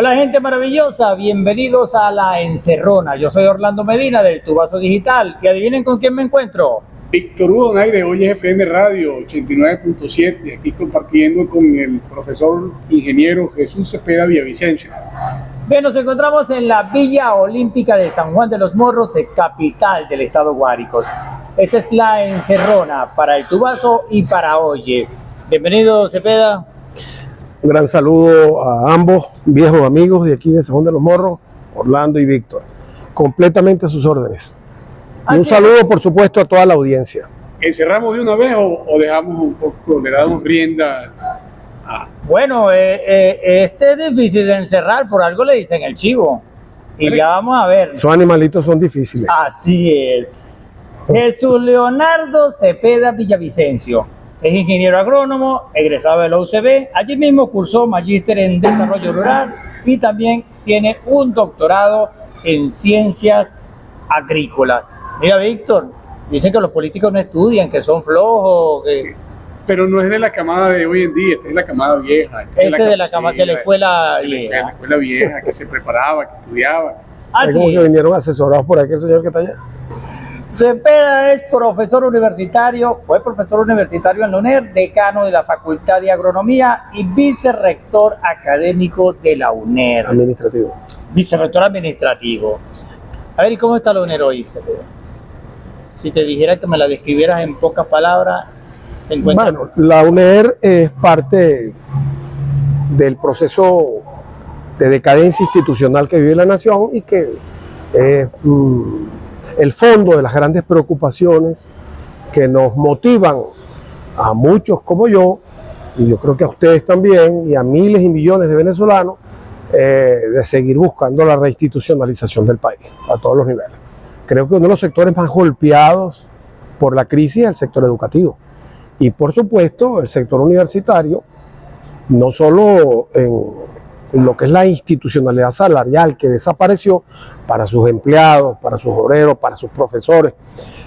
Hola gente maravillosa, bienvenidos a La Encerrona. Yo soy Orlando Medina del Tubazo Digital y adivinen con quién me encuentro. Víctor Hugo Donaire, hoy es FM Radio 89.7, aquí compartiendo con el profesor ingeniero Jesús Cepeda Villavicencio. Bien, nos encontramos en la Villa Olímpica de San Juan de los Morros, capital del estado Guárico. Esta es La Encerrona para el Tubazo y para Oye. Bienvenido Cepeda. Un gran saludo a ambos viejos amigos de aquí de San Juan de los Morros, Orlando y Víctor. Completamente a sus órdenes. Y un saludo, por supuesto, a toda la audiencia. ¿Encerramos de una vez o dejamos un poco, le damos rienda a... Bueno, este es difícil de encerrar, por algo le dicen el chivo. Y ya vamos a ver. Esos animalitos son difíciles. Así es. Jesús Leonardo Cepeda Villavicencio. Es ingeniero agrónomo, egresado de la UCB. Allí mismo cursó magíster en desarrollo rural y también tiene un doctorado en ciencias agrícolas. Mira, Víctor, dicen que los políticos no estudian, que son flojos. Pero no es de la camada de hoy en día, esta es la camada vieja. De la escuela vieja. De la escuela vieja, que se preparaba, que estudiaba. Es como que vinieron asesorados por aquel señor que está allá. Cepeda es profesor universitario, fue profesor universitario en la UNER, decano de la Facultad de Agronomía y vicerrector académico de la UNER. Administrativo. Vicerrector administrativo. A ver, ¿y cómo está la UNER hoy, Cepeda? Si te dijera que me la describieras en pocas palabras, ¿te encuentras? Bueno, la UNER es parte del proceso de decadencia institucional que vive la nación y que es el fondo de las grandes preocupaciones que nos motivan a muchos como yo, y yo creo que a ustedes también, y a miles y millones de venezolanos, de seguir buscando la reinstitucionalización del país a todos los niveles. Creo que uno de los sectores más golpeados por la crisis es el sector educativo. Y por supuesto, el sector universitario, no solo en lo que es la institucionalidad salarial que desapareció para sus empleados, para sus obreros, para sus profesores,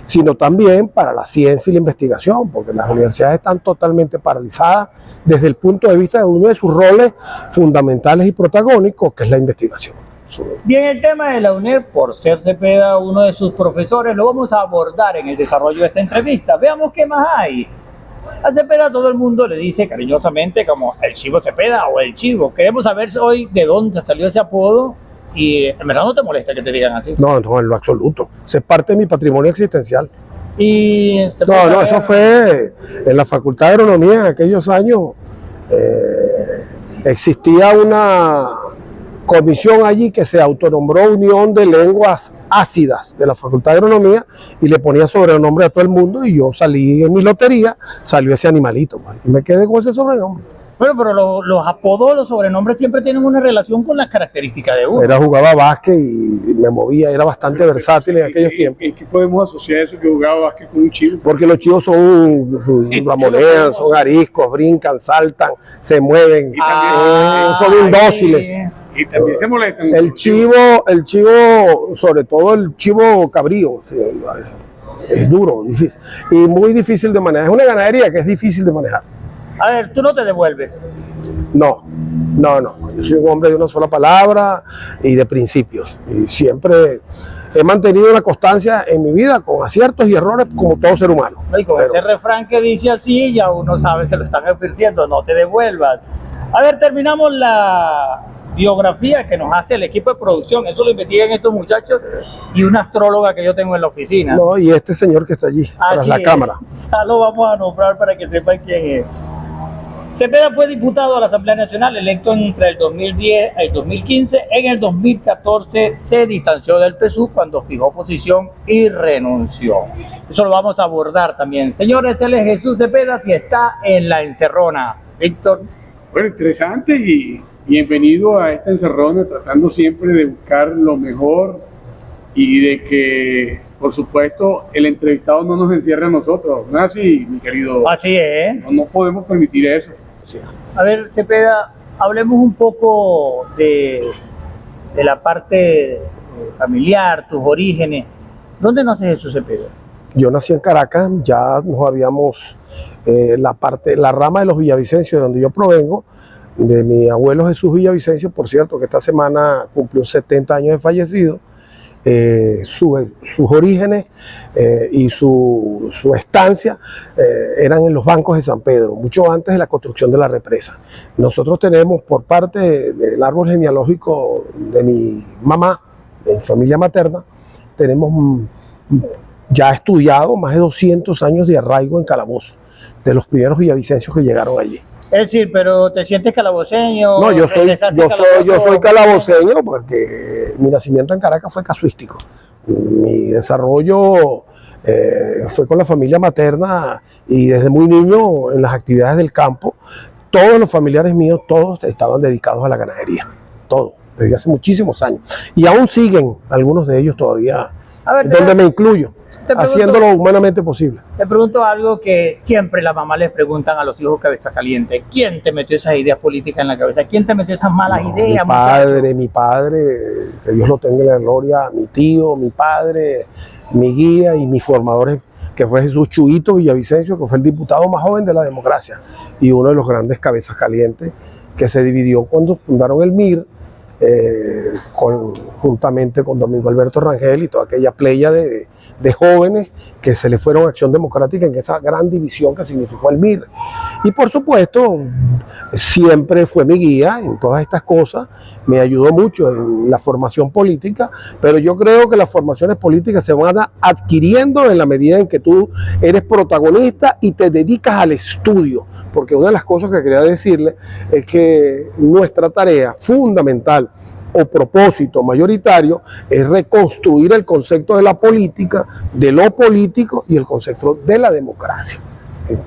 sino también para la ciencia y la investigación, porque las universidades están totalmente paralizadas desde el punto de vista de uno de sus roles fundamentales y protagónicos, que es la investigación. Bien, el tema de la UNER, por ser Cepeda uno de sus profesores, lo vamos a abordar en el desarrollo de esta entrevista. Veamos qué más hay. A Cepeda todo el mundo le dice cariñosamente como el Chivo Cepeda o el Chivo. Queremos saber hoy de dónde salió ese apodo y en verdad no te molesta que te digan así. No, en lo absoluto. Eso es parte de mi patrimonio existencial. Y no, eso fue en la Facultad de Agronomía en aquellos años. Existía una comisión allí que se autonombró Unión de Lenguas Ácidas de la Facultad de Agronomía y le ponía sobrenombre a todo el mundo, y yo salí en mi lotería, salió ese animalito, man, y me quedé con ese sobrenombre. Bueno, pero los apodos, los sobrenombres siempre tienen una relación con las características de uno. Jugaba básquet y me movía, era bastante versátil en aquellos tiempos. ¿En qué podemos asociar eso que jugaba básquet con un chivo? Porque los chivos son ramonean, son ariscos, brincan, saltan, se mueven, son indóciles. Y también se molestan. El chivo, sobre todo el chivo cabrío, es duro, difícil, y muy difícil de manejar. Es una ganadería que es difícil de manejar. A ver, tú no te devuelves. No. Yo soy un hombre de una sola palabra y de principios. Y siempre he mantenido una constancia en mi vida con aciertos y errores como todo ser humano. Y con ese refrán que dice así, ya uno sabe, se lo están advirtiendo, no te devuelvas. A ver, terminamos la biografía que nos hace el equipo de producción. Eso lo investigan estos muchachos y una astróloga que yo tengo en la oficina. No, y este señor que está allí, tras la cámara. Ya lo vamos a nombrar para que sepan quién es. Cepeda fue diputado a la Asamblea Nacional, electo entre el 2010 y el 2015. En el 2014 se distanció del PSUV cuando fijó posición y renunció. Eso lo vamos a abordar también. Señores, él es Jesús Cepeda y está en La Encerrona. Víctor. Bueno, interesante y bienvenido a esta encerrona, tratando siempre de buscar lo mejor y de que, por supuesto, el entrevistado no nos encierre a nosotros. ¿No es así, mi querido? Así es. No podemos permitir eso. Sí. A ver, Cepeda, hablemos un poco de la parte familiar, tus orígenes. ¿Dónde nace Jesús Cepeda? Yo nací en Caracas, ya nos habíamos, la rama de los Villavicencio, de donde yo provengo, de mi abuelo Jesús Villavicencio, por cierto, que esta semana cumplió 70 años de fallecido. Sus orígenes y su estancia eran en los bancos de San Pedro, mucho antes de la construcción de la represa. Nosotros tenemos por parte del árbol genealógico de mi mamá, de mi familia materna, tenemos ya estudiado más de 200 años de arraigo en Calabozo, de los primeros villavicencios que llegaron allí. Es decir, pero ¿te sientes calaboceño? No, yo soy ¿Regresaste calaboceño porque mi nacimiento en Caracas fue casuístico. Mi desarrollo fue con la familia materna y desde muy niño en las actividades del campo. Todos los familiares míos, todos estaban dedicados a la ganadería, todos, desde hace muchísimos años. Y aún siguen algunos de ellos todavía, A ver, donde me incluyo, te pregunto- haciéndolo humanamente posible. Te pregunto algo que siempre las mamás les preguntan a los hijos cabeza caliente. ¿Quién te metió esas ideas políticas en la cabeza? ¿Quién te metió esas malas ideas, Mi padre, que Dios lo tenga en la gloria, mi tío, mi padre, mi guía y mis formadores, que fue Jesús Chuito Villavicencio, que fue el diputado más joven de la democracia y uno de los grandes cabezas calientes, que se dividió cuando fundaron el MIR, juntamente con Domingo Alberto Rangel y toda aquella playa de jóvenes que se le fueron a Acción Democrática en esa gran división que significó el MIR. Y por supuesto, siempre fue mi guía en todas estas cosas, me ayudó mucho en la formación política, pero yo creo que las formaciones políticas se van adquiriendo en la medida en que tú eres protagonista y te dedicas al estudio, porque una de las cosas que quería decirle es que nuestra tarea fundamental o propósito mayoritario es reconstruir el concepto de la política, de lo político y el concepto de la democracia.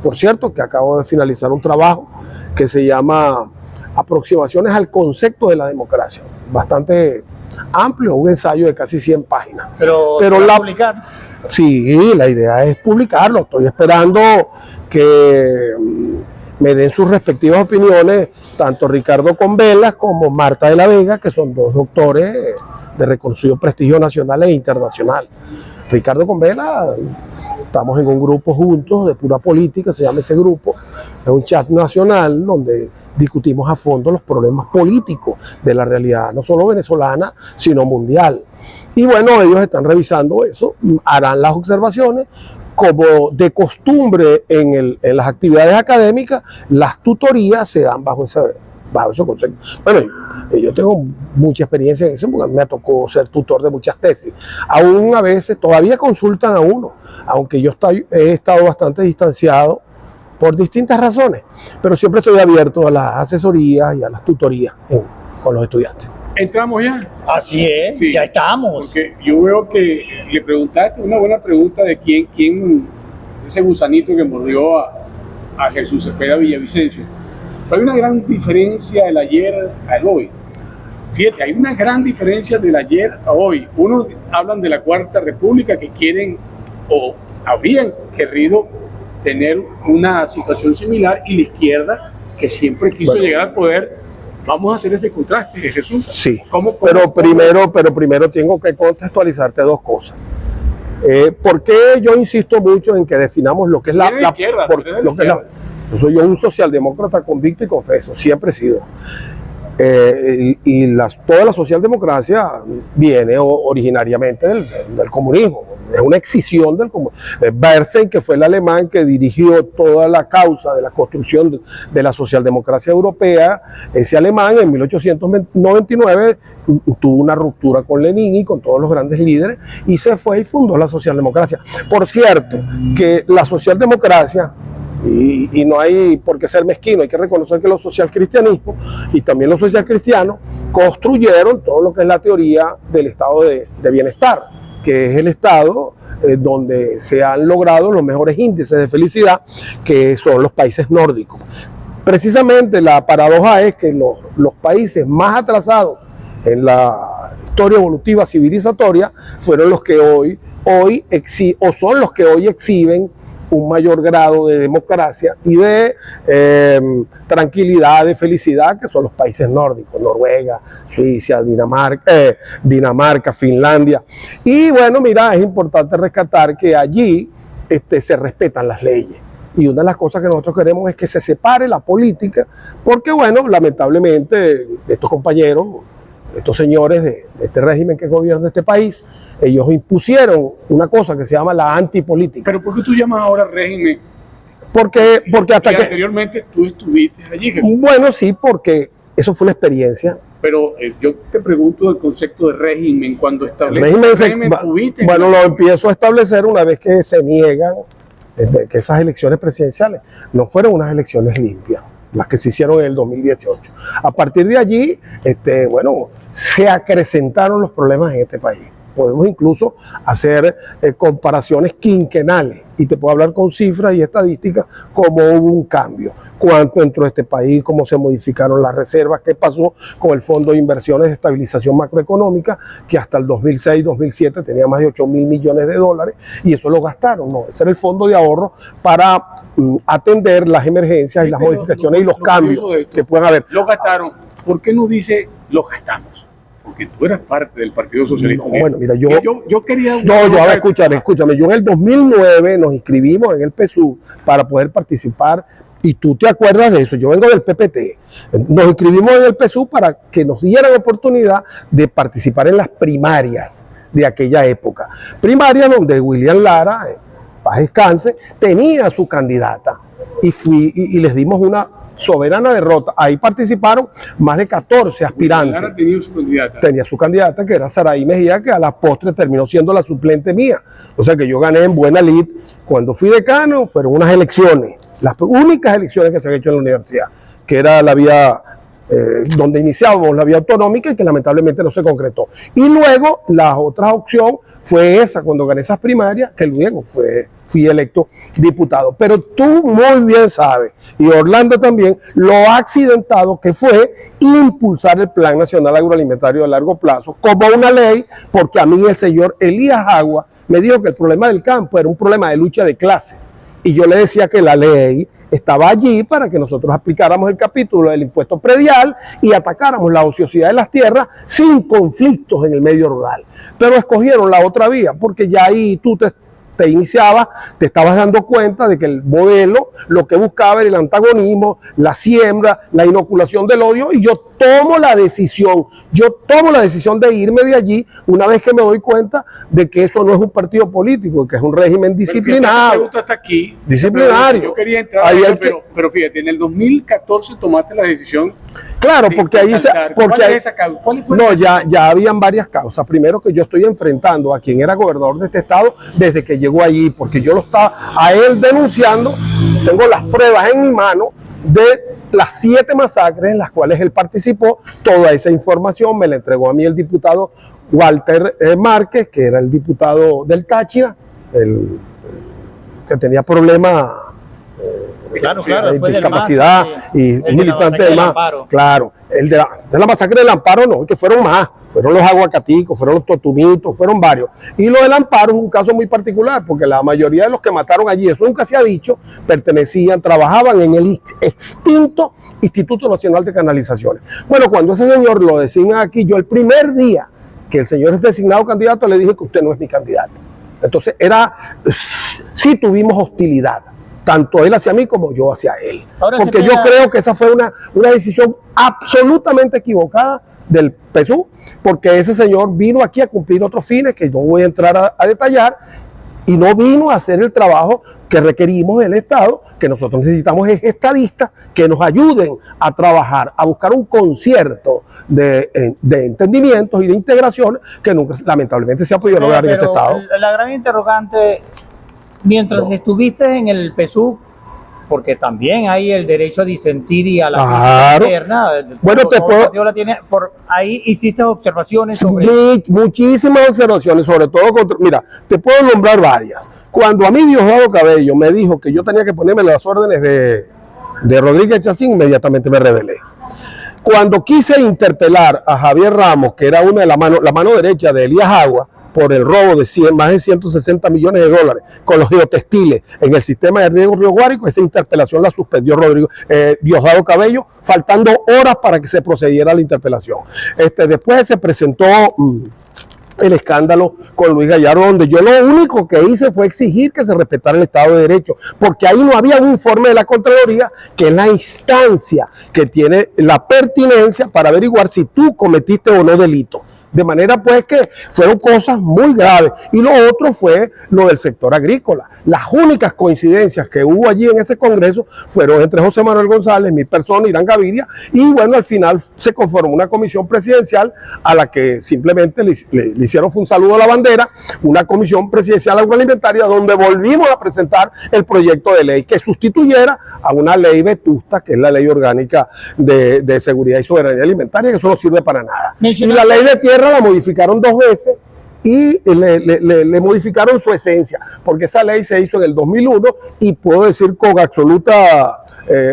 Por cierto, que acabo de finalizar un trabajo que se llama Aproximaciones al concepto de la democracia, bastante amplio, un ensayo de casi 100 páginas. Pero la ¿vas a publicar? Sí, la idea es publicarlo. Estoy esperando que me den sus respectivas opiniones, tanto Ricardo Convelas como Marta de la Vega, que son dos doctores de reconocido prestigio nacional e internacional. Ricardo Convelas, estamos en un grupo juntos de pura política, se llama ese grupo, es un chat nacional donde discutimos a fondo los problemas políticos de la realidad, no solo venezolana, sino mundial. Y bueno, ellos están revisando eso, harán las observaciones. Como de costumbre en las actividades académicas, las tutorías se dan bajo ese concepto. Bueno, yo tengo mucha experiencia en eso porque me tocó ser tutor de muchas tesis. Aún a veces todavía consultan a uno, aunque yo he estado bastante distanciado por distintas razones, pero siempre estoy abierto a las asesorías y a las tutorías con los estudiantes. ¿Entramos ya? Así es, Sí, ya estamos. Porque yo veo que le preguntaste una buena pregunta de quién ese gusanito que mordió a Jesús Cepeda Villavicencio. Pero hay una gran diferencia del ayer al hoy. Fíjate, hay una gran diferencia del ayer a hoy. Unos hablan de la Cuarta República, que quieren o habrían querido tener una situación similar, y la izquierda, que siempre quiso llegar al poder. Vamos a hacer ese contraste, Jesús. Sí, ¿Cómo? pero primero tengo que contextualizarte dos cosas. ¿Por qué yo insisto mucho en que definamos lo que es yo soy un socialdemócrata convicto y confeso, siempre he sido. Toda la socialdemocracia viene originariamente del comunismo, es una excisión del comunismo. Bernstein, que fue el alemán que dirigió toda la causa de la construcción de la socialdemocracia europea, ese alemán en 1899 tuvo una ruptura con Lenin y con todos los grandes líderes y se fue y fundó la socialdemocracia. Por cierto, que la socialdemocracia, y no hay por qué ser mezquino, hay que reconocer que los socialcristianismos y también los socialcristianos construyeron todo lo que es la teoría del estado de bienestar, que es el estado donde se han logrado los mejores índices de felicidad, que son los países nórdicos. Precisamente la paradoja es que los países más atrasados en la historia evolutiva civilizatoria fueron los que son los que hoy exhiben un mayor grado de democracia y de tranquilidad, de felicidad, que son los países nórdicos, Noruega, Suiza, Dinamarca, Finlandia. Y bueno, mira, es importante rescatar que allí se respetan las leyes. y una de las cosas que nosotros queremos es que se separe la política, porque bueno, lamentablemente estos compañeros, estos señores de este régimen que gobierna este país, ellos impusieron una cosa que se llama la antipolítica. Pero ¿por qué tú llamas ahora régimen? Porque hasta y que... anteriormente tú estuviste allí, Jesús. Bueno, sí, porque eso fue una experiencia. Pero yo te pregunto del concepto de régimen, cuando El estableces régimen tuviste... bueno, lo empiezo a establecer una vez que se niegan que esas elecciones presidenciales no fueron unas elecciones limpias, las que se hicieron en el 2018. A partir de allí, bueno, se acrecentaron los problemas en este país. Podemos incluso hacer comparaciones quinquenales y te puedo hablar con cifras y estadísticas cómo hubo un cambio, cuánto entró a este país, cómo se modificaron las reservas, qué pasó con el Fondo de Inversiones de Estabilización Macroeconómica, que hasta el 2006-2007 tenía más de 8.000 millones de dólares y eso lo gastaron, ¿no? Ese era el fondo de ahorro para atender las emergencias y las modificaciones y los cambios que puedan haber. Lo gastaron. ¿Por qué no dice lo gastamos? Porque tú eras parte del Partido Socialista. No, bueno, mira, yo quería... a ver, escúchame, yo en el 2009 nos inscribimos en el PSUV para poder participar, y tú te acuerdas de eso, yo vengo del PPT, nos inscribimos en el PSUV para que nos dieran oportunidad de participar en las primarias de aquella época. Primarias donde William Lara, paz descanse, tenía su candidata, y les dimos una soberana derrota. Ahí participaron más de 14 aspirantes. Tenía su candidata, que era Saraí Mejía, que a la postre terminó siendo la suplente mía. O sea que yo gané en buena lid. Cuando fui decano, fueron unas elecciones, las únicas elecciones que se han hecho en la universidad, que era la vía donde iniciábamos la vía autonómica y que lamentablemente no se concretó. Y luego la otra opción fue esa, cuando gané esas primarias, que luego fui electo diputado. Pero tú muy bien sabes, y Orlando también, lo accidentado que fue impulsar el Plan Nacional Agroalimentario de Largo Plazo como una ley, porque a mí el señor Elías Agua me dijo que el problema del campo era un problema de lucha de clases. Y yo le decía que la ley estaba allí para que nosotros aplicáramos el capítulo del impuesto predial y atacáramos la ociosidad de las tierras sin conflictos en el medio rural. Pero escogieron la otra vía, porque ya ahí tú te iniciabas, te estabas dando cuenta de que el modelo lo que buscaba era el antagonismo, la siembra, la inoculación del odio, y yo tomo la decisión de irme de allí una vez que me doy cuenta de que eso no es un partido político, que es un régimen disciplinado. Hasta aquí, disciplinario. Yo quería entrar, pero fíjate, en el 2014 tomaste la decisión. Claro, porque ahí ¿Cuál fue no, ya habían varias causas. Primero, que yo estoy enfrentando a quien era gobernador de este estado desde que llegó allí, porque yo lo estaba a él denunciando. Tengo las pruebas en mi mano de las 7 masacres en las cuales él participó. Toda esa información me la entregó a mí el diputado Walter Márquez, que era el diputado del Táchira, el que tenía problemas de discapacidad y un militante del MAS. Claro, el de la masacre del Amparo no, que fueron más. Fueron los aguacaticos, fueron los totumitos, fueron varios. Y lo del Amparo es un caso muy particular, porque la mayoría de los que mataron allí, eso nunca se ha dicho, trabajaban en el extinto Instituto Nacional de Canalizaciones. Bueno, cuando ese señor lo designa aquí, yo el primer día que el señor es designado candidato, le dije que usted no es mi candidato. Entonces sí tuvimos hostilidad, tanto él hacia mí como yo hacia él. Porque yo creo que esa fue una decisión absolutamente equivocada del PSUV, porque ese señor vino aquí a cumplir otros fines que no voy a entrar a detallar, y no vino a hacer el trabajo que requerimos del Estado, que nosotros necesitamos es estadistas que nos ayuden a trabajar, a buscar un concierto de entendimientos y de integración que nunca, lamentablemente, se ha podido lograr en este Estado. La gran interrogante, mientras estuviste en el PSUV, porque también hay el derecho a disentir y a la interna. Bueno, por ahí hiciste observaciones sobre... Muchísimas observaciones, sobre todo mira, te puedo nombrar varias. Cuando a mí Diosdado Cabello me dijo que yo tenía que ponerme las órdenes de Rodríguez Chacín, inmediatamente me rebelé. Cuando quise interpelar a Javier Ramos, que era una de la mano derecha de Elías Agua, por el robo de más de 160 millones de dólares con los geotextiles en el sistema de riego Río Guárico, esa interpelación la suspendió Diosdado Cabello, faltando horas para que se procediera a la interpelación. Después se presentó el escándalo con Luis Gallardo, donde yo lo único que hice fue exigir que se respetara el Estado de Derecho, porque ahí no había un informe de la Contraloría, que es la instancia que tiene la pertinencia para averiguar si tú cometiste o no delito. De manera pues que fueron cosas muy graves. Y lo otro fue lo del sector agrícola. Las únicas coincidencias que hubo allí en ese congreso fueron entre José Manuel González, mi persona, Irán Gaviria, y bueno, al final se conformó una comisión presidencial a la que simplemente le hicieron un saludo a la bandera, una comisión presidencial agroalimentaria donde volvimos a presentar el proyecto de ley que sustituyera a una ley vetusta, que es la ley orgánica de seguridad y soberanía alimentaria, que eso no sirve para nada. Y la ley de tierra la modificaron 2 veces y le modificaron su esencia, porque esa ley se hizo en el 2001 y puedo decir con absoluta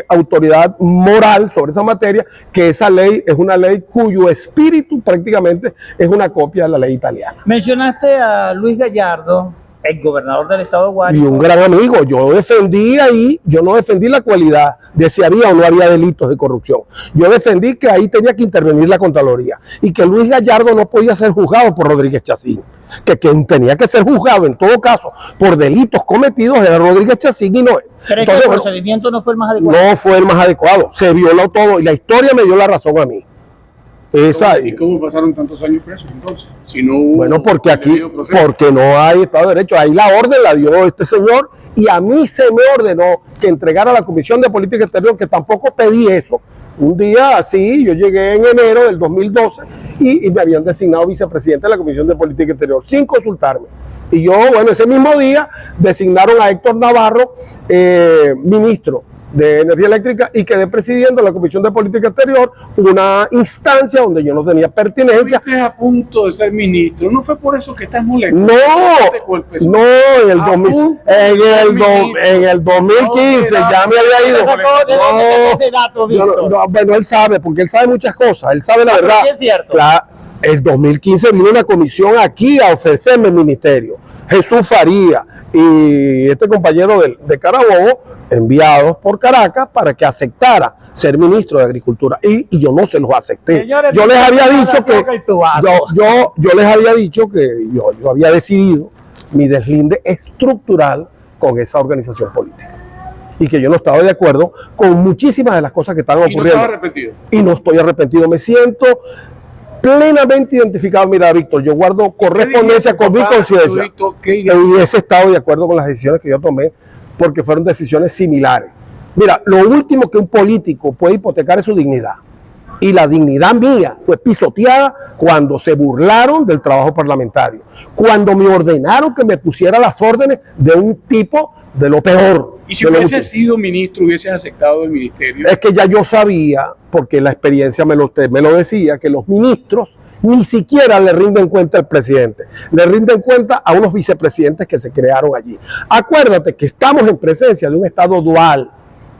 autoridad moral sobre esa materia que esa ley es una ley cuyo espíritu prácticamente es una copia de la ley italiana. Mencionaste a Luis Gallardo, el gobernador del estado de Y Guárico. un gran amigo, yo defendí ahí, yo no defendí la cualidad de si había o no había delitos de corrupción. Yo defendí que ahí tenía que intervenir la Contraloría y que Luis Gallardo no podía ser juzgado por Rodríguez Chacín, que quien tenía que ser juzgado en todo caso por delitos cometidos era Rodríguez Chacín y no él. ¿Crees que el procedimiento no fue el más adecuado? No fue el más adecuado, se violó todo y la historia me dio la razón a mí. ¿Y cómo pasaron tantos años presos entonces? Si no hubo, bueno, porque aquí, porque no hay Estado de Derecho, ahí la orden la dio este señor y a mí se me ordenó que entregara a la Comisión de Política Exterior, que tampoco pedí eso. Un día así, yo llegué en enero del 2012 y me habían designado vicepresidente de la Comisión de Política Exterior sin consultarme. Y yo, bueno, ese mismo día designaron a Héctor Navarro ministro de Energía Eléctrica y quedé presidiendo la Comisión de Política Exterior, una instancia donde yo no tenía pertinencia. Estás a punto de ser ministro, ¿no fue por eso que estás molesto? No, en el 2015 ya me había ido. Bueno, él sabe, porque él sabe muchas cosas, él sabe la verdad. Es cierto. El 2015 vino una comisión aquí a ofrecerme el ministerio. Jesús Faría y este compañero de Carabobo, enviados por Caracas para que aceptara ser ministro de Agricultura. Y yo no se los acepté. Señores, yo les había dicho que yo les había dicho que yo había decidido mi deslinde estructural con esa organización política. Y que yo no estaba de acuerdo con muchísimas de las cosas que estaban ocurriendo. ¿Y no estás arrepentido? Y no estoy arrepentido. Me siento plenamente identificado. Mira, Víctor, yo guardo correspondencia con mi conciencia y hubiese estado de acuerdo con las decisiones que yo tomé, porque fueron decisiones similares. Mira, lo último que un político puede hipotecar es su dignidad. Y la dignidad mía fue pisoteada cuando se burlaron del trabajo parlamentario, cuando me ordenaron que me pusiera las órdenes de un tipo de lo peor. Y si hubieses sido ministro, hubieses aceptado el ministerio. Es que ya yo sabía, porque la experiencia me lo decía, que los ministros ni siquiera le rinden cuenta al presidente, le rinden cuenta a unos vicepresidentes que se crearon allí. Acuérdate que estamos en presencia de un Estado dual,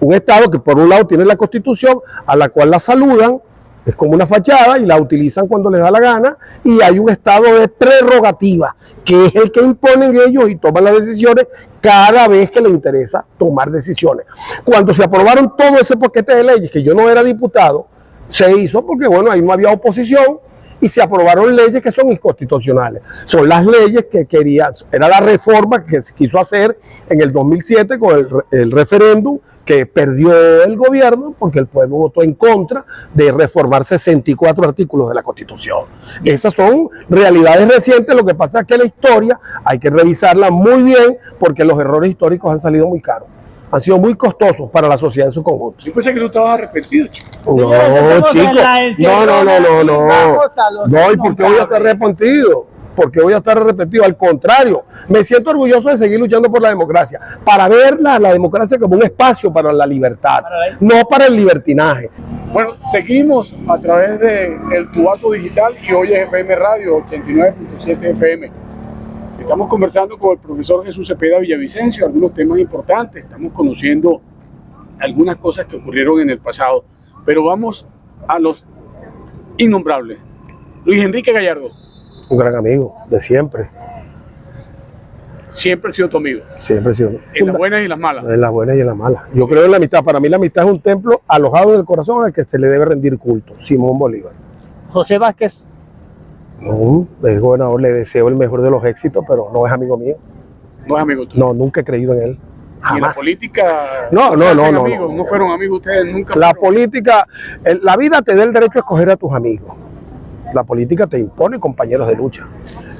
un Estado que por un lado tiene la Constitución, a la cual la saludan, es como una fachada y la utilizan cuando les da la gana, y hay un estado de prerrogativa, que es el que imponen ellos y toman las decisiones cada vez que les interesa tomar decisiones. Cuando se aprobaron todo ese paquete de leyes, que yo no era diputado, se hizo porque, bueno, ahí no había oposición, y se aprobaron leyes que son inconstitucionales. Son las leyes que era la reforma que se quiso hacer en el 2007 con el referéndum, que perdió el gobierno porque el pueblo votó en contra de reformar 64 artículos de la Constitución. Esas son realidades recientes, lo que pasa es que la historia hay que revisarla muy bien porque los errores históricos han salido muy caros. Han sido muy costosos para la sociedad en su conjunto. Yo pensé que tú estabas arrepentido, chico. No, chico. No, ¿y por qué voy a estar arrepentido? Porque voy a estar arrepentido. Al contrario, me siento orgulloso de seguir luchando por la democracia, para ver la democracia como un espacio para la libertad, no para el libertinaje. Bueno, seguimos a través del Tubazo Digital y hoy es FM Radio 89.7 FM. Estamos conversando con el profesor Jesús Cepeda Villavicencio, algunos temas importantes, estamos conociendo algunas cosas que ocurrieron en el pasado, pero vamos a los innombrables. Luis Enrique Gallardo. Un gran amigo, de siempre. Siempre ha sido tu amigo. Siempre ha sido. En las buenas y en las malas. En las buenas y en las malas. Yo creo en la amistad. Para mí la amistad es un templo alojado en el corazón al que se le debe rendir culto. Simón Bolívar. José Vázquez. No, el gobernador, le deseo el mejor de los éxitos, pero no es amigo mío. No es amigo tuyo. No, nunca he creído en él. Y en la Jamás. política No, se no, hacen no, no, amigos, no. no fueron amigos ustedes nunca. La fueron. política, la vida te da el derecho a escoger a tus amigos. La política te impone compañeros de lucha.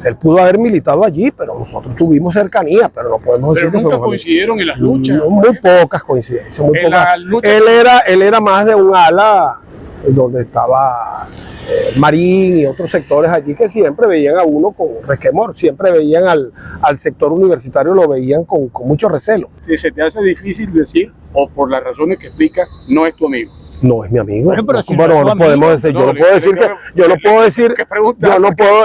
Él pudo haber militado allí, pero nosotros tuvimos cercanía, pero no podemos decir Pero que nunca fuimos amigos. coincidieron en las luchas. No, muy pocas coincidencias, muy En pocas. las luchas. Él era más de un ala donde estaba Marín y otros sectores allí que siempre veían a uno con resquemor, siempre veían al sector universitario, lo veían con mucho recelo. Se te hace difícil decir, o por las razones que explica, no es tu amigo. No es mi amigo. Bueno, pero no, si bueno, no es no tu podemos amigo, decir, no, yo no puedo decir que, yo no puedo decir, ¿Qué pregunta?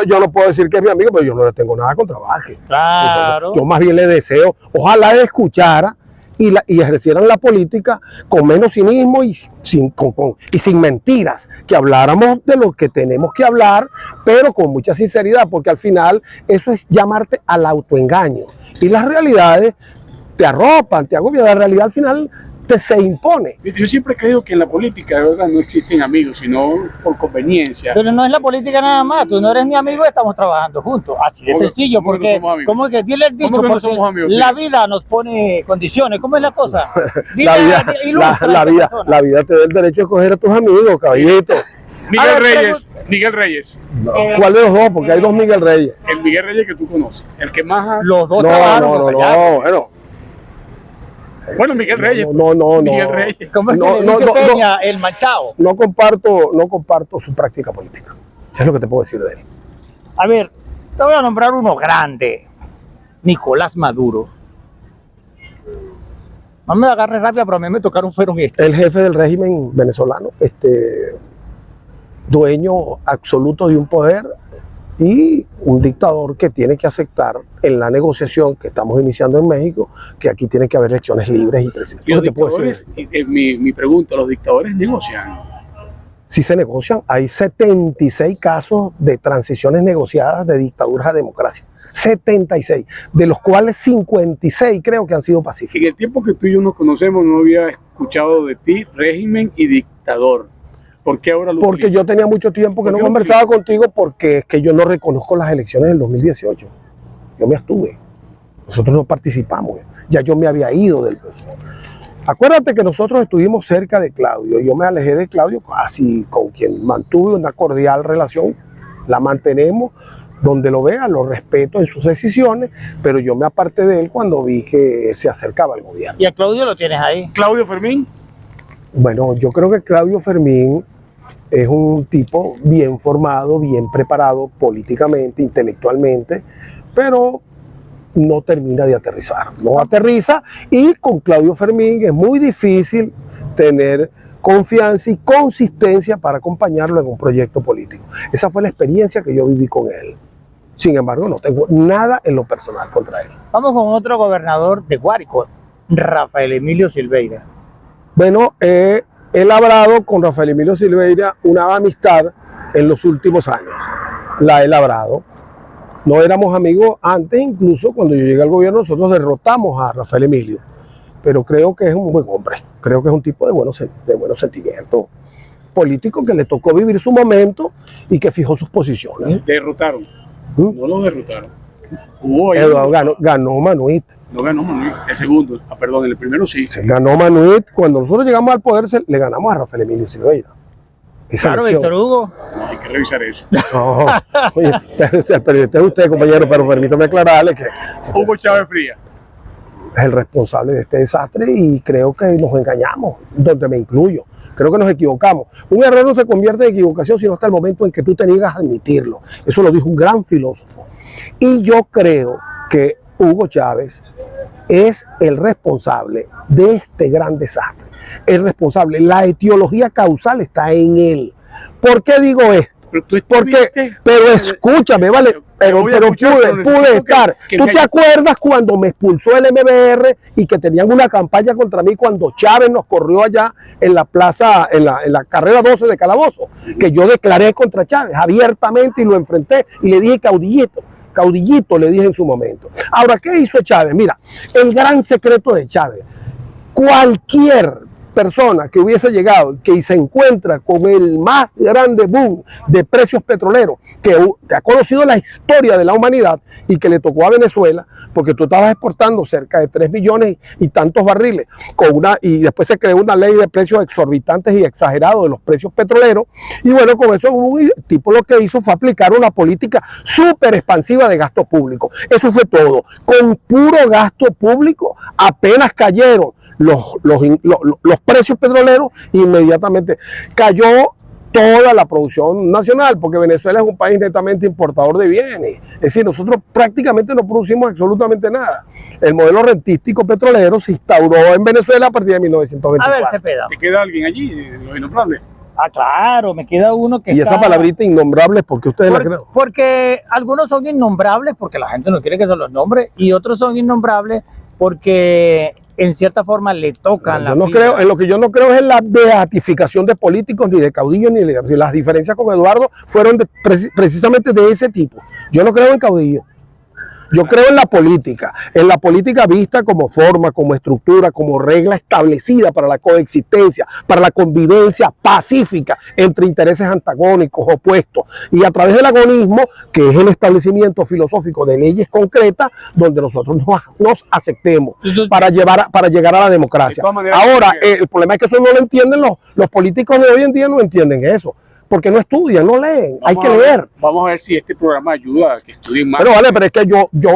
yo no puedo decir que es mi amigo, pero yo no le tengo nada contra Vázquez. Claro. Yo más bien le deseo, ojalá él escuchara y ejercieran la política con menos cinismo y sin mentiras, que habláramos de lo que tenemos que hablar, pero con mucha sinceridad, porque al final eso es llamarte al autoengaño. Y las realidades te arropan, te agobian, la realidad al final se impone. Yo siempre he creído que en la política de verdad no existen amigos, sino por conveniencia. Pero no es la política nada más, tú no eres mi amigo, estamos trabajando juntos, así de ¿Cómo que- sencillo, cómo que no porque, somos amigos? ¿cómo que? Dile el dicho, ¿Cómo que no porque somos amigos? la vida nos pone condiciones, ¿cómo es la cosa? Dile, La vida, ilustra a esta persona. la vida te da el derecho a escoger a tus amigos, caballito. Miguel A ver, Reyes, Miguel Reyes, ¿Cuál de los dos? Porque hay dos Miguel Reyes. el Miguel Reyes que tú conoces, el que más... Los dos No, trabajaron no, con no, Gallardo. no, bueno. Bueno, Miguel Reyes. No. Miguel Reyes. ¿Cómo es que No, le no, dice no, Peña, el manchado? No comparto su práctica política. Es lo que te puedo decir de él. A ver, te voy a nombrar uno grande, Nicolás Maduro. No me agarres rápido, pero a mí me tocaron fueron estos. El jefe del régimen venezolano, dueño absoluto de un poder y un dictador que tiene que aceptar en la negociación que estamos iniciando en México que aquí tiene que haber elecciones libres y precisas. Y los ¿Qué te puedo decir? dictadores, mi pregunta, los dictadores negocian. Sí se negocian. Hay 76 casos de transiciones negociadas de dictaduras a democracia. 76, de los cuales 56 creo que han sido pacíficos. En el tiempo que tú y yo nos conocemos no había escuchado de ti régimen y dictador. ¿Por qué ahora lo Porque utilizas? yo tenía mucho tiempo que ¿Por no qué lo conversaba contigo porque es que yo no reconozco las elecciones del 2018. Yo me abstuve. Nosotros no participamos. Ya yo me había ido del proceso. Acuérdate que nosotros estuvimos cerca de Claudio. Yo me alejé de Claudio, así con quien mantuve una cordial relación. La mantenemos. Donde lo vea, lo respeto en sus decisiones, pero yo me aparté de él cuando vi que se acercaba al gobierno. Y a Claudio lo tienes ahí. Claudio Fermín, Bueno, yo creo que Claudio Fermín es un tipo bien formado, bien preparado políticamente, intelectualmente, pero no termina de aterrizar. No aterriza y con Claudio Fermín es muy difícil tener confianza y consistencia para acompañarlo en un proyecto político. Esa fue la experiencia que yo viví con él. Sin embargo, no tengo nada en lo personal contra él. Vamos con otro gobernador de Guárico, Rafael Emilio Silveira. Bueno, he labrado con Rafael Emilio Silveira una amistad en los últimos años. La he labrado. No éramos amigos antes, incluso cuando yo llegué al gobierno nosotros derrotamos a Rafael Emilio. Pero creo que es un buen hombre. Creo que es un tipo de buenos sentimientos políticos que le tocó vivir su momento y que fijó sus posiciones. derrotaron. ¿Mm? No lo derrotaron. Hubo ahí- Eduardo ganó Manuit. No ganó Manuel. El segundo, perdón, el primero sí. Ganó Manuit. Cuando nosotros llegamos al poder, le ganamos a Rafael Emilio Silveira. Esa Claro, elección. Víctor Hugo. No, hay que revisar eso. No, oye, el periodista es usted, compañero, pero permítame aclararle que Hugo Chávez Frías. es el responsable de este desastre y creo que nos engañamos, donde me incluyo. Creo que nos equivocamos. Un error no se convierte en equivocación sino hasta el momento en que tú te niegas a admitirlo. Eso lo dijo un gran filósofo. Y yo creo que Hugo Chávez es el responsable de este gran desastre. El responsable, la etiología causal está en él. ¿Por qué digo esto? Pero tú Porque, estuviste- pero escúchame, vale, pero voy a escuchar, pero pude necesito estar. que ¿Tú me- te acuerdas cuando me expulsó el MBR y que tenían una campaña contra mí cuando Chávez nos corrió allá en la plaza, en la carrera 12 de Calabozo? Que yo declaré contra Chávez abiertamente y lo enfrenté y le dije caudillito le dije en su momento. Ahora, ¿qué hizo Chávez? Mira, el gran secreto de Chávez, cualquier persona que hubiese llegado, que se encuentra con el más grande boom de precios petroleros que ha conocido la historia de la humanidad y que le tocó a Venezuela, porque tú estabas exportando cerca de 3 millones y tantos barriles, y después se creó una ley de precios exorbitantes y exagerados de los precios petroleros, y bueno, con eso el tipo lo que hizo fue aplicar una política súper expansiva de gasto público. Eso fue todo. Con puro gasto público apenas cayeron los precios petroleros, inmediatamente cayó toda la producción nacional, porque Venezuela es un país netamente importador de bienes. Es decir, nosotros prácticamente no producimos absolutamente nada. El modelo rentístico petrolero se instauró en Venezuela a partir de 1924. A ver, Cepeda. ¿Te queda alguien allí, los innombrables? Ah, claro, me queda uno que Y está... esa palabrita innombrable, ¿por qué ustedes la creen? Porque algunos son innombrables porque la gente no quiere que se los nombre, y otros son innombrables porque en cierta forma le tocan la fibra. Creo, en lo que yo no creo es en la beatificación de políticos, ni de caudillos, ni de las diferencias con Eduardo fueron precisamente de ese tipo. Yo no creo en caudillos. Yo creo en la política vista como forma, como estructura, como regla establecida para la coexistencia, para la convivencia pacífica entre intereses antagónicos, opuestos, y a través del agonismo, que es el establecimiento filosófico de leyes concretas, donde nosotros nos aceptemos para llegar a la democracia. Ahora, el problema es que eso no lo entienden los políticos de hoy en día, no entienden eso. Porque no estudian, no leen, hay que leer. Vamos a ver si este programa ayuda a que estudien más. Pero vale, pero es que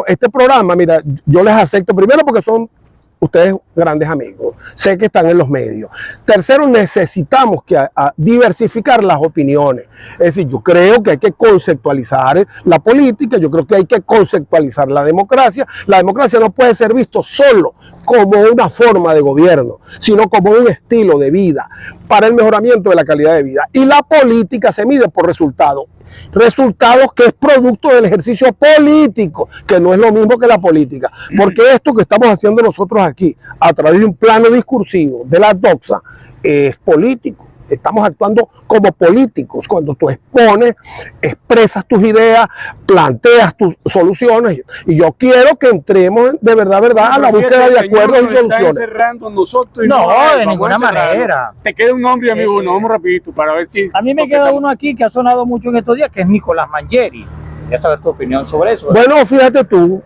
este programa, mira, yo les acepto primero porque son ustedes grandes amigos, sé que están en los medios. Tercero, necesitamos diversificar las opiniones. Es decir, yo creo que hay que conceptualizar la política, yo creo que hay que conceptualizar la democracia. La democracia no puede ser visto solo como una forma de gobierno, sino como un estilo de vida para el mejoramiento de la calidad de vida. Y la política se mide por resultados. Resultados que es producto del ejercicio político, que no es lo mismo que la política, porque esto que estamos haciendo nosotros aquí a través de un plano discursivo de la doxa es político. Estamos actuando como políticos cuando tú expones, expresas tus ideas, planteas tus soluciones, y yo quiero que entremos de verdad a la búsqueda de acuerdos y soluciones. Nosotros no, de ninguna manera. Te queda un nombre, amigo, uno, vamos rapidito para ver si... A mí me queda uno aquí que ha sonado mucho en estos días, que es Nicolás Mangieri. Quería saber tu opinión sobre eso. Bueno, fíjate tú,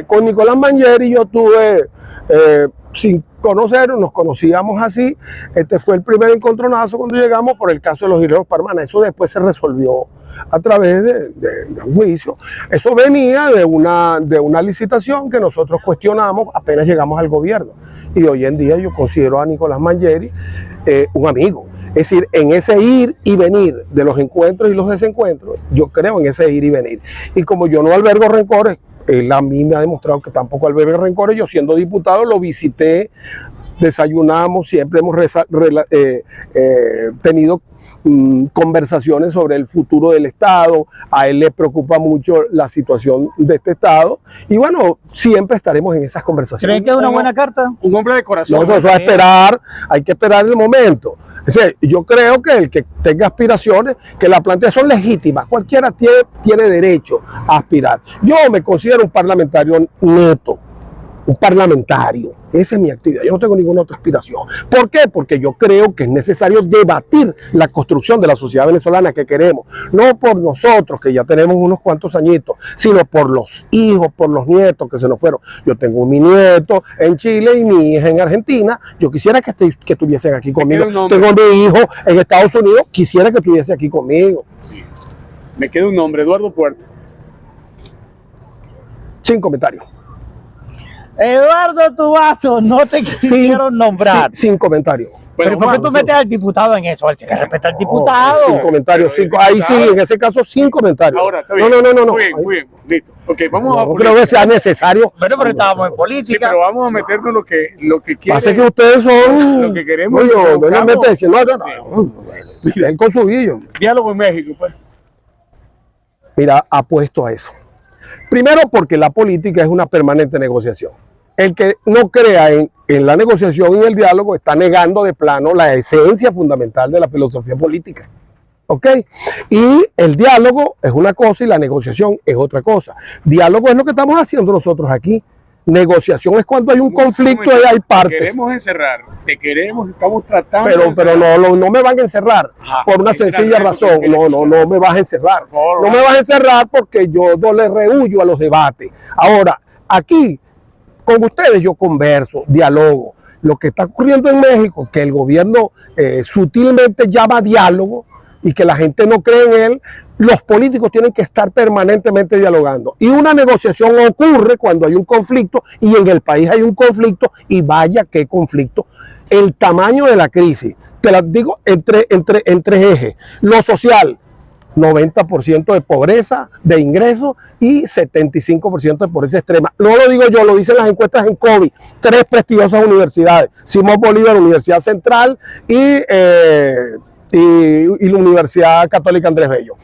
con Nicolás Mangieri yo tuve, sin conocernos, nos conocíamos así, fue el primer encontronazo cuando llegamos por el caso de los gileros Parmaná. Eso después se resolvió a través de un juicio. Eso venía de una licitación que nosotros cuestionamos apenas llegamos al gobierno. Y hoy en día yo considero a Nicolás Mangieri un amigo. Es decir, en ese ir y venir de los encuentros y los desencuentros, yo creo en ese ir y venir. Y como yo no albergo rencores, él a mí me ha demostrado que tampoco alberga rencores. Yo, siendo diputado, lo visité, desayunamos, siempre hemos tenido conversaciones sobre el futuro del Estado. A él le preocupa mucho la situación de este Estado, y bueno, siempre estaremos en esas conversaciones. ¿Creen que es una buena carta? Un hombre de corazón. No, eso hay que esperar el momento. O sea, yo creo que el que tenga aspiraciones, que la plantea, son legítimas. Cualquiera tiene derecho a aspirar. Yo me considero un parlamentario neto, un parlamentario. Esa es mi actividad. Yo no tengo ninguna otra aspiración. ¿Por qué? Porque yo creo que es necesario debatir la construcción de la sociedad venezolana que queremos. No por nosotros, que ya tenemos unos cuantos añitos, sino por los hijos, por los nietos que se nos fueron. Yo tengo mi nieto en Chile y mi hija en Argentina. Yo quisiera que estuviesen aquí conmigo. Tengo mi hijo en Estados Unidos. Quisiera que estuviese aquí conmigo. Sí. Me queda un nombre, Eduardo Puerto. Sin comentarios. Eduardo Tubazo, no te quisieron nombrar. Sin comentarios. Pero ¿por qué tú metes al diputado en eso? Hay que respetar al diputado. Sin comentarios. Ahí sí, en ese caso, sin comentarios. Ahora, está bien. No. Muy bien, listo. Ok, vamos a... No creo que sea necesario. Bueno, pero estábamos en política. Sí, pero vamos a meternos lo que quiere. Pasa que ustedes son... Lo que queremos. Él con su guillo. Diálogo en México, pues. Mira, apuesto a eso. Primero, porque la política es una permanente negociación. El que no crea en la negociación y en el diálogo está negando de plano la esencia fundamental de la filosofía política. ¿Ok? Y el diálogo es una cosa y la negociación es otra cosa. Diálogo es lo que estamos haciendo nosotros aquí. Negociación es cuando hay un conflicto y hay Te partes. queremos encerrar, estamos tratando Pero no me van a encerrar por una sencilla razón. No me vas a encerrar. No me vas a encerrar porque yo no le rehuyo a los debates. Ahora, aquí, con ustedes yo converso, dialogo. Lo que está ocurriendo en México, que el gobierno sutilmente llama diálogo y que la gente no cree en él, los políticos tienen que estar permanentemente dialogando. Y una negociación ocurre cuando hay un conflicto, y en el país hay un conflicto, y vaya qué conflicto. El tamaño de la crisis, te la digo en tres ejes. Lo social, 90% de pobreza, de ingresos, y 75% de pobreza extrema. No lo digo yo, lo dicen las encuestas en COVID. 3 prestigiosas universidades: Simón Bolívar, Universidad Central y la Universidad Católica Andrés Bello.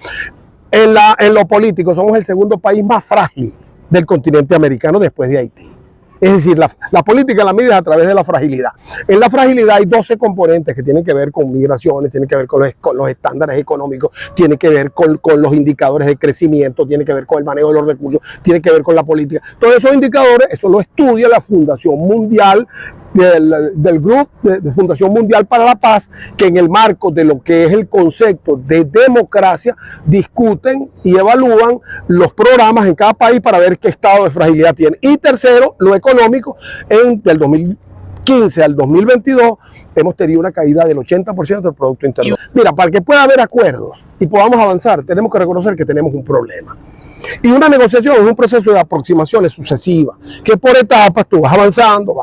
En lo político somos el segundo país más frágil del continente americano después de Haití. Es decir, la política la mide a través de la fragilidad. En la fragilidad hay 12 componentes que tienen que ver con migraciones, tienen que ver con los estándares económicos, tienen que ver con los indicadores de crecimiento, tienen que ver con el manejo de los recursos, tienen que ver con la política. Todos esos indicadores, eso lo estudia la Fundación Mundial, del grupo de Fundación Mundial para la Paz, que en el marco de lo que es el concepto de democracia discuten y evalúan los programas en cada país para ver qué estado de fragilidad tiene. Y tercero, lo económico. Del 2015 al 2022 hemos tenido una caída del 80% del Producto Interno. Mira, para que pueda haber acuerdos y podamos avanzar, tenemos que reconocer que tenemos un problema. Y una negociación es un proceso de aproximaciones sucesivas, que por etapas tú vas avanzando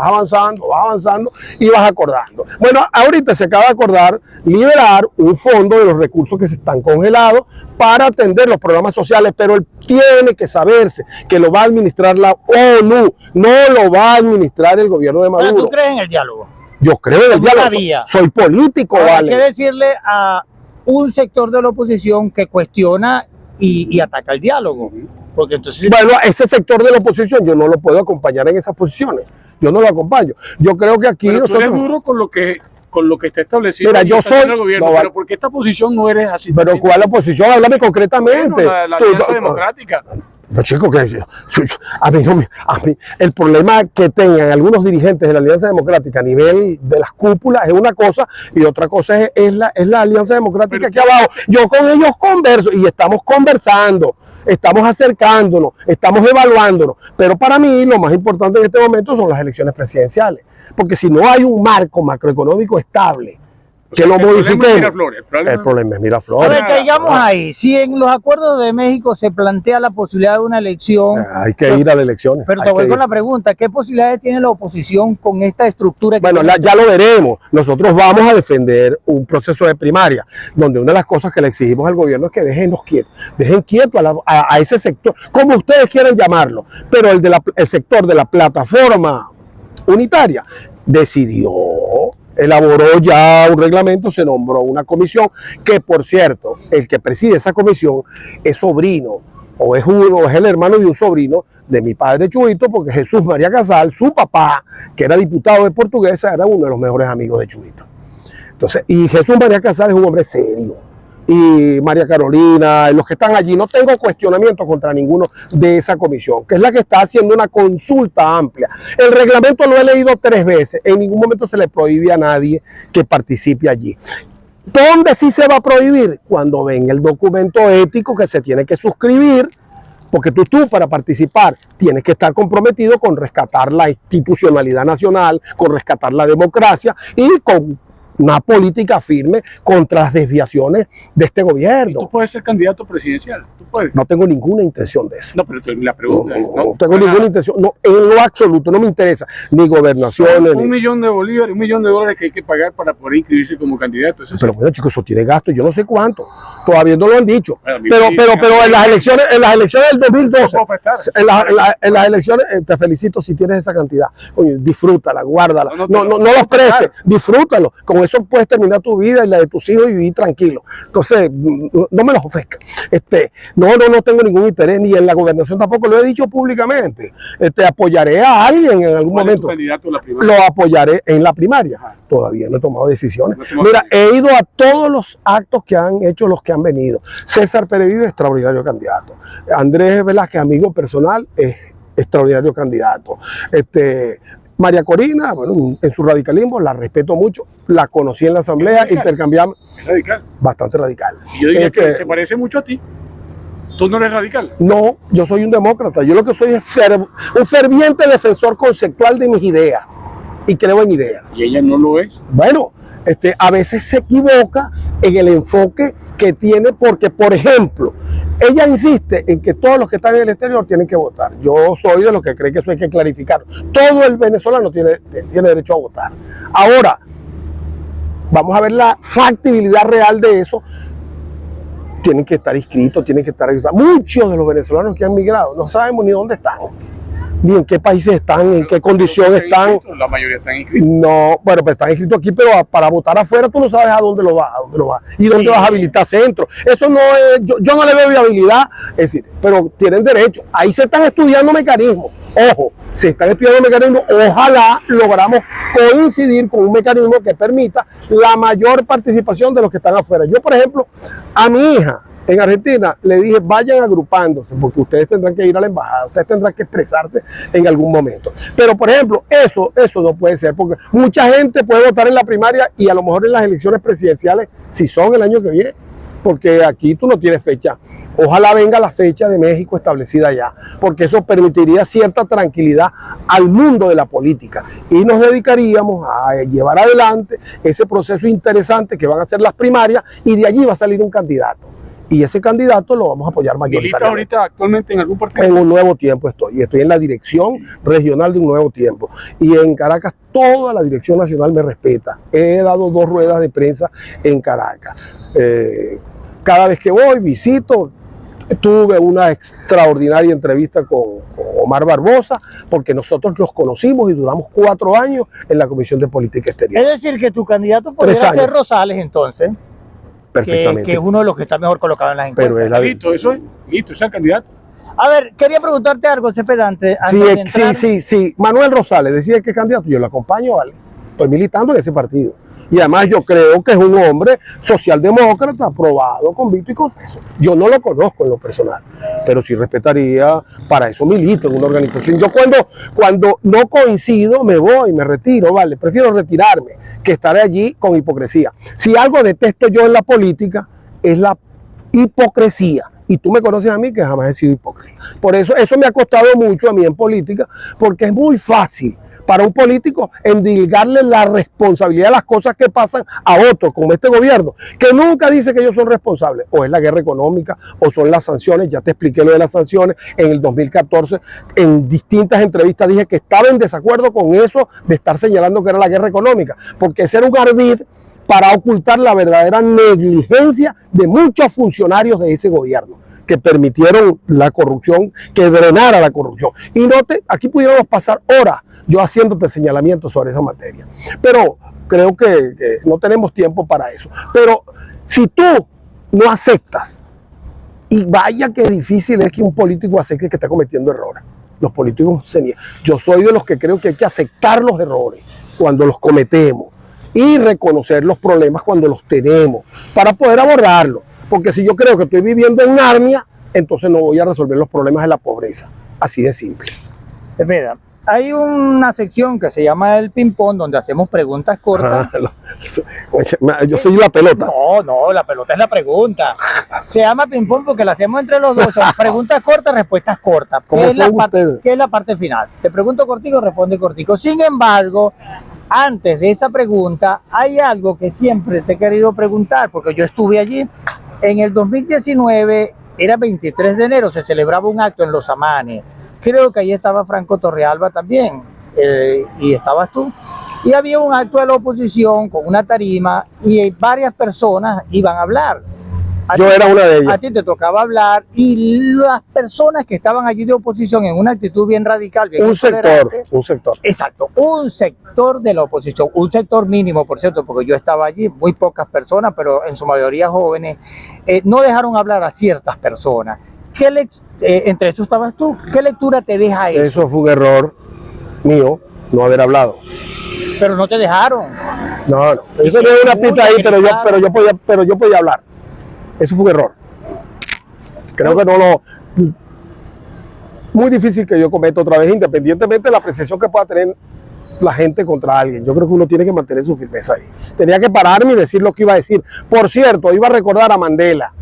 y vas acordando. Bueno, ahorita se acaba de acordar liberar un fondo de los recursos que se están congelados para atender los programas sociales, pero él tiene que saberse que lo va a administrar la ONU, no lo va a administrar el gobierno de Maduro. ¿Tú crees en el diálogo? Yo creo en el diálogo. Soy político, ahora, vale. Hay que decirle a un sector de la oposición que cuestiona y ataca el diálogo. Porque entonces... Bueno, ese sector de la oposición yo no lo puedo acompañar en esas posiciones. Yo no lo acompaño. Yo creo que aquí pero nosotros... tú eres duro con lo que está establecido. Mira, yo soy... el gobierno, no, pero porque esta posición no eres así. Pero ¿cuál oposición? Háblame concretamente. Bueno, la Alianza Democrática. No, chico, que a mí el problema que tengan algunos dirigentes de la Alianza Democrática a nivel de las cúpulas es una cosa, y otra cosa es la Alianza Democrática aquí abajo. Yo con ellos converso y estamos conversando, estamos acercándonos, estamos evaluándonos, pero para mí lo más importante en este momento son las elecciones presidenciales, porque si no hay un marco macroeconómico estable que lo modifique, el problema es Miraflores. A ver, caigamos ahí. Si en los acuerdos de México se plantea la posibilidad de una elección, hay que ir a las elecciones. Pero te voy con la pregunta: ¿qué posibilidades tiene la oposición con esta estructura? Bueno, ya lo veremos. Nosotros vamos a defender un proceso de primaria, donde una de las cosas que le exigimos al gobierno es que dejen quieto a ese sector, como ustedes quieran llamarlo, pero el sector de la plataforma unitaria decidió, elaboró ya un reglamento, se nombró una comisión, que por cierto, el que preside esa comisión es sobrino, o es el hermano de un sobrino de mi padre Chuito, porque Jesús María Casal, su papá, que era diputado de Portuguesa, era uno de los mejores amigos de Chuito. Entonces, y Jesús María Casal es un hombre serio. Y María Carolina, los que están allí, no tengo cuestionamiento contra ninguno de esa comisión, que es la que está haciendo una consulta amplia. El reglamento lo he leído 3 veces, en ningún momento se le prohíbe a nadie que participe allí. ¿Dónde sí se va a prohibir? Cuando ven el documento ético que se tiene que suscribir, porque tú para participar tienes que estar comprometido con rescatar la institucionalidad nacional, con rescatar la democracia y con una política firme contra las desviaciones de este gobierno. ¿Y tú puedes ser candidato presidencial? ¿Tú puedes? No tengo ninguna intención de eso. No, pero la pregunta es... No tengo ninguna intención, no, en lo absoluto, no me interesa, ni gobernaciones. $1 millón de bolívares, $1 millón que hay que pagar para poder inscribirse como candidato. Pero bueno, chicos, eso tiene gasto, yo no sé cuánto, todavía no lo han dicho. Bueno, pero en las elecciones del 2012, en las elecciones, te felicito si tienes esa cantidad. Oye, disfrútala, guárdala, no los prestes, disfrútalo. Con eso puedes terminar tu vida y la de tus hijos y vivir tranquilo. Entonces, no me los ofrezca. No tengo ningún interés, ni en la gobernación tampoco, lo he dicho públicamente. Apoyaré a alguien en algún momento. Lo apoyaré en la primaria. Todavía no he tomado decisiones. Mira, he ido a todos los actos que han hecho los que han venido. César Pérez Vive, extraordinario candidato. Andrés Velázquez, amigo personal, es extraordinario candidato. María Corina, bueno, en su radicalismo la respeto mucho, la conocí en la asamblea, intercambiamos. Es radical. Bastante radical. Y yo diría que se parece mucho a ti. ¿Tú no eres radical? No, yo soy un demócrata. Yo lo que soy es un ferviente defensor conceptual de mis ideas. Y creo en ideas. Y ella no lo es. Bueno, a veces se equivoca en el enfoque que tiene, porque, por ejemplo, ella insiste en que todos los que están en el exterior tienen que votar. Yo soy de los que cree que eso hay que clarificar. Todo el venezolano tiene derecho a votar. Ahora, vamos a ver la factibilidad real de eso. Tienen que estar inscritos, tienen que estar revisados. Muchos de los venezolanos que han migrado no sabemos ni dónde están, ni en qué países están, en qué condición están. La mayoría están inscritos. No, bueno, pues están inscritos aquí, pero para votar afuera tú no sabes a dónde lo vas, y dónde vas a habilitar centros. Eso no es, yo no le veo viabilidad, es decir, pero tienen derecho. Ahí se están estudiando mecanismos. Ojo, se están estudiando mecanismos. Ojalá logramos coincidir con un mecanismo que permita la mayor participación de los que están afuera. Yo, por ejemplo, a mi hija en Argentina le dije, vayan agrupándose, porque ustedes tendrán que ir a la embajada, ustedes tendrán que expresarse en algún momento. Pero, por ejemplo, eso no puede ser, porque mucha gente puede votar en la primaria y a lo mejor en las elecciones presidenciales, si son el año que viene, porque aquí tú no tienes fecha. Ojalá venga la fecha de México establecida ya, porque eso permitiría cierta tranquilidad al mundo de la política y nos dedicaríamos a llevar adelante ese proceso interesante que van a ser las primarias, y de allí va a salir un candidato. Y ese candidato lo vamos a apoyar mayoritariamente. ¿Milita ahorita actualmente en algún partido? En Un Nuevo Tiempo estoy en la dirección regional de Un Nuevo Tiempo. Y en Caracas toda la dirección nacional me respeta. He dado 2 ruedas de prensa en Caracas. Cada vez que voy, visito. Tuve una extraordinaria entrevista con Omar Barbosa, porque nosotros los conocimos y duramos 4 años en la Comisión de Política Exterior. Es decir, que tu candidato podría ser Rosales, entonces. Perfectamente. Que es uno de los que está mejor colocado en las encuestas. Pero es Listo, eso es. Listo, es el candidato. A ver, quería preguntarte algo, Cepeda, Sí. Manuel Rosales decía que es candidato, yo lo acompaño, ¿vale? Estoy militando en ese partido. Y además yo creo que es un hombre socialdemócrata, aprobado, convicto y confeso. Yo no lo conozco en lo personal, pero sí respetaría, para eso milito en una organización. Yo cuando no coincido me voy, me retiro, ¿vale? Prefiero retirarme que estar allí con hipocresía. Si algo detesto yo en la política es la hipocresía. Y tú me conoces a mí que jamás he sido hipócrita. Por eso me ha costado mucho a mí en política, porque es muy fácil para un político endilgarle la responsabilidad de las cosas que pasan a otros, como este gobierno, que nunca dice que ellos son responsables. O es la guerra económica, o son las sanciones. Ya te expliqué lo de las sanciones. En el 2014, en distintas entrevistas dije que estaba en desacuerdo con eso de estar señalando que era la guerra económica, porque ese era un ardid para ocultar la verdadera negligencia de muchos funcionarios de ese gobierno, que permitieron la corrupción, que drenara la corrupción. Y aquí pudiéramos pasar horas yo haciéndote señalamientos sobre esa materia. Pero creo que no tenemos tiempo para eso. Pero si tú no aceptas, y vaya que difícil es que un político acepte que está cometiendo errores. Los políticos se niegan. Yo soy de los que creo que hay que aceptar los errores cuando los cometemos y reconocer los problemas cuando los tenemos para poder abordarlos. Porque si yo creo que estoy viviendo en Narnia, entonces no voy a resolver los problemas de la pobreza. Así de simple. Mira, hay una sección que se llama el ping-pong, donde hacemos preguntas cortas. Yo soy la pelota. No, la pelota es la pregunta. Se llama ping-pong porque la hacemos entre los dos. Son preguntas cortas, respuestas cortas. ¿Qué es la parte final? Te pregunto cortico, responde cortico. Sin embargo, antes de esa pregunta, hay algo que siempre te he querido preguntar, porque yo estuve allí. En el 2019, era 23 de enero, se celebraba un acto en Los Amanes. Creo que ahí estaba Franco Torrealba también, y estabas tú. Y había un acto de la oposición con una tarima y varias personas iban a hablar. Yo era una de ellas. A ti te tocaba hablar, y las personas que estaban allí de oposición en una actitud bien radical, bien un sector. Exacto, un sector de la oposición, un sector mínimo, por cierto, porque yo estaba allí, muy pocas personas, pero en su mayoría jóvenes, no dejaron hablar a ciertas personas. Entre eso estabas tú. ¿Qué lectura te deja eso? Eso fue un error mío, no haber hablado. Pero no te dejaron. No. Eso no es una pista ahí, pero yo podía hablar. Eso fue un error. Creo que no lo... muy difícil que yo cometa otra vez, independientemente de la apreciación que pueda tener la gente contra alguien. Yo creo que uno tiene que mantener su firmeza ahí. Tenía que pararme y decir lo que iba a decir. Por cierto, iba a recordar a Mandela,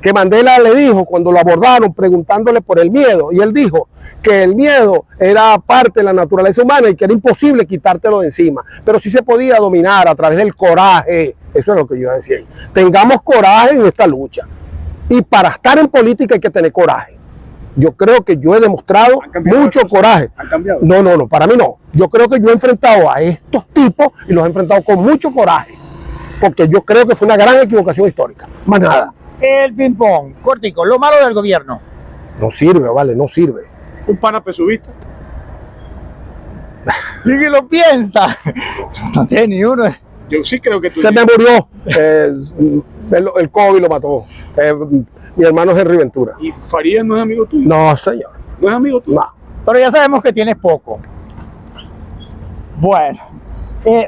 que Mandela le dijo cuando lo abordaron preguntándole por el miedo, y él dijo que el miedo era parte de la naturaleza humana y que era imposible quitártelo de encima, pero sí se podía dominar a través del coraje. Eso es lo que yo iba a decir. Tengamos coraje en esta lucha, y para estar en política hay que tener coraje. Yo creo que yo he demostrado mucho coraje. ¿Han cambiado? No, para mí no. Yo creo que yo he enfrentado a estos tipos y los he enfrentado con mucho coraje, porque yo creo que fue una gran equivocación histórica. Más nada. El ping-pong, cortico, lo malo del gobierno. No sirve, vale, no sirve. Un pana pesubista. ¿Y que lo piensa? No tiene ni uno. Yo sí creo que tú. Se me murió. El COVID lo mató. Mi hermano Henry Ventura. ¿Y Farías no es amigo tuyo? No, señor. ¿No es amigo tuyo? No. Pero ya sabemos que tienes poco. Bueno,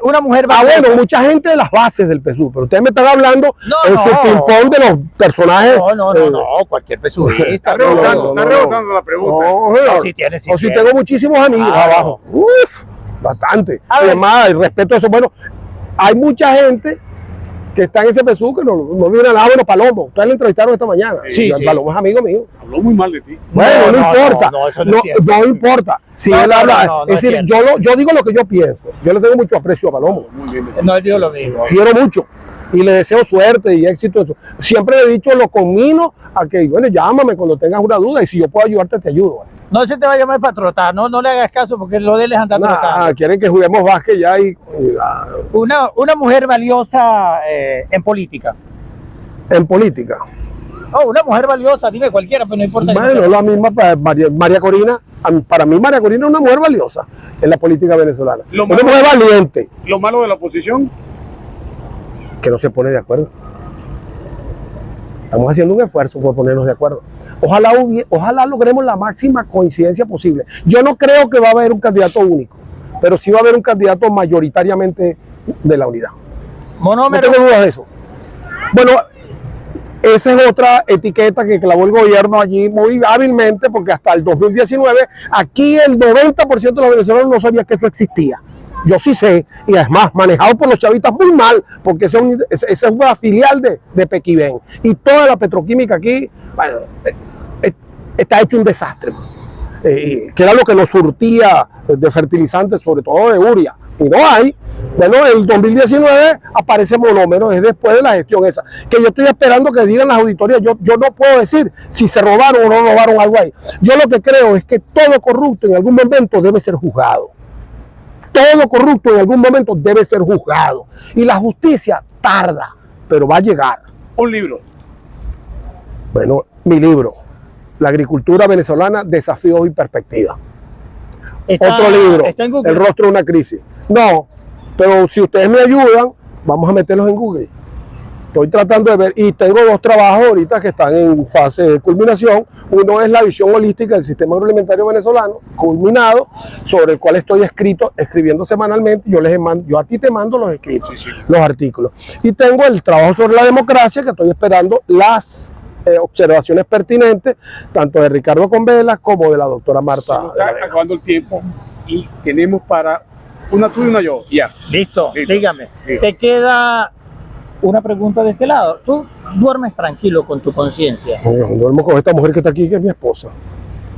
una mujer Bueno, mucha gente de las bases del PSUV, pero ustedes me están hablando en su no. ping-pong de los personajes. No, cualquier pesudista. Está rebotando la pregunta. No, sí tiene, sí o si tiene. tengo muchísimos amigos Claro. abajo. Uf, bastante. A ver. Además, el respeto a eso. Bueno, hay mucha gente que está en ese PSUV que no viene a nada. Bueno, Palomo, ustedes lo entrevistaron esta mañana. Sí, Y sí. Palomo es amigo mío. Habló muy mal de ti. Bueno, no importa. No, eso no es cierto. No importa. Si él habla, es decir, es yo digo lo que yo pienso. Yo le tengo mucho aprecio a Palomo. Muy bien. No, él dijo lo mismo. Quiero mucho y le deseo suerte y éxito. Siempre le he dicho, lo conmino a que, bueno, llámame cuando tengas una duda y si yo puedo ayudarte, te ayudo. No se te va a llamar para trotar, no le hagas caso porque lo de él es andar trotando. Quieren que juguemos básquet ya y Una mujer valiosa en política. en política. Oh, una mujer valiosa, dime cualquiera, pero no importa. Bueno, la misma para María Corina. Para mí María Corina es una mujer valiosa en la política venezolana. Lo Una malo- mujer valiente Lo malo de la oposición. que no se pone de acuerdo. Estamos haciendo un esfuerzo por ponernos de acuerdo. Ojalá logremos la máxima coincidencia posible. Yo no creo que va a haber un candidato único, pero sí va a haber un candidato mayoritariamente de la unidad. No Monómero. tengo dudas de eso. Bueno, esa es otra etiqueta que clavó el gobierno allí muy hábilmente, porque hasta el 2019 aquí el 90% de los venezolanos no sabía que eso existía. Yo sí sé, y además manejado por los chavistas muy mal, porque esa es una filial de Pequiven. Y toda la petroquímica aquí, bueno, está hecho un desastre. Que era lo que nos surtía de fertilizantes, sobre todo de urea. Y no hay. Bueno, el 2019 aparece monómero, es después de la gestión esa. Que yo estoy esperando que digan las auditorías. Yo no puedo decir si se robaron o no robaron algo ahí. Yo lo que creo es que todo corrupto en algún momento debe ser juzgado. Todo corrupto en algún momento debe ser juzgado. Y la justicia tarda, pero va a llegar. Un libro. Bueno, mi libro, La agricultura venezolana, desafíos y perspectivas. Otro libro, Está en Google. El rostro de una crisis. No, pero si ustedes me ayudan, vamos a meterlos en Google. Estoy tratando de ver, y tengo dos trabajos ahorita que están en fase de culminación. Uno es la visión holística del sistema agroalimentario venezolano, culminado, sobre el cual estoy escribiendo semanalmente. Yo a ti te mando los escritos, los artículos. Y tengo el trabajo sobre la democracia, que estoy esperando las observaciones pertinentes, tanto de Ricardo Convelas como de la doctora Se Marta. nos está acabando el tiempo y tenemos para una tú y una yo. Ya. Listo, Listo. dígame. Sí. Te queda una pregunta de este lado. ¿Tú duermes tranquilo con tu conciencia? Duermo con esta mujer que está aquí, que es mi esposa.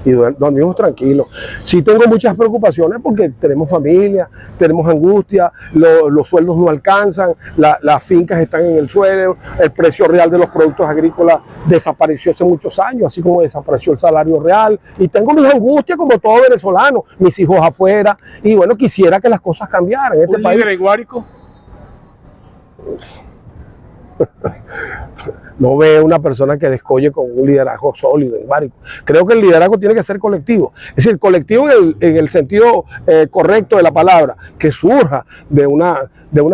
Y dormimos tranquilos. Sí tengo muchas preocupaciones porque tenemos familia, tenemos angustia, los sueldos no alcanzan, las fincas están en el suelo, el precio real de los productos agrícolas desapareció hace muchos años, así como desapareció el salario real. Y tengo mis angustias como todo venezolano, mis hijos afuera. Y bueno, quisiera que las cosas cambiaran en este Un país. líder en Guárico. No veo una persona que descolle con un liderazgo sólido en Guárico. Creo que el liderazgo tiene que ser colectivo. Es decir, colectivo en el sentido correcto de la palabra, que surja de unas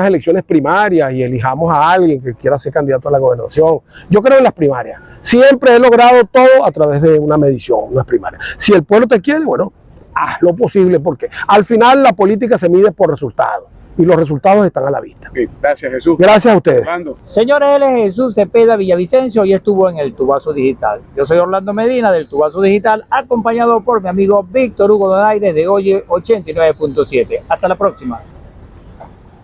elecciones primarias y elijamos a alguien que quiera ser candidato a la gobernación. Yo creo en las primarias. Siempre he logrado todo a través de una medición, unas primarias. Si el pueblo te quiere, bueno, haz lo posible, porque al final la política se mide por resultados. y los resultados están a la vista. Ok, gracias, Jesús. Gracias a ustedes. Orlando. Señores, él es Jesús Cepeda Villavicencio y estuvo en el Tubazo Digital. Yo soy Orlando Medina del Tubazo Digital, acompañado por mi amigo Víctor Hugo Donaire de Oye 89.7. Hasta la próxima.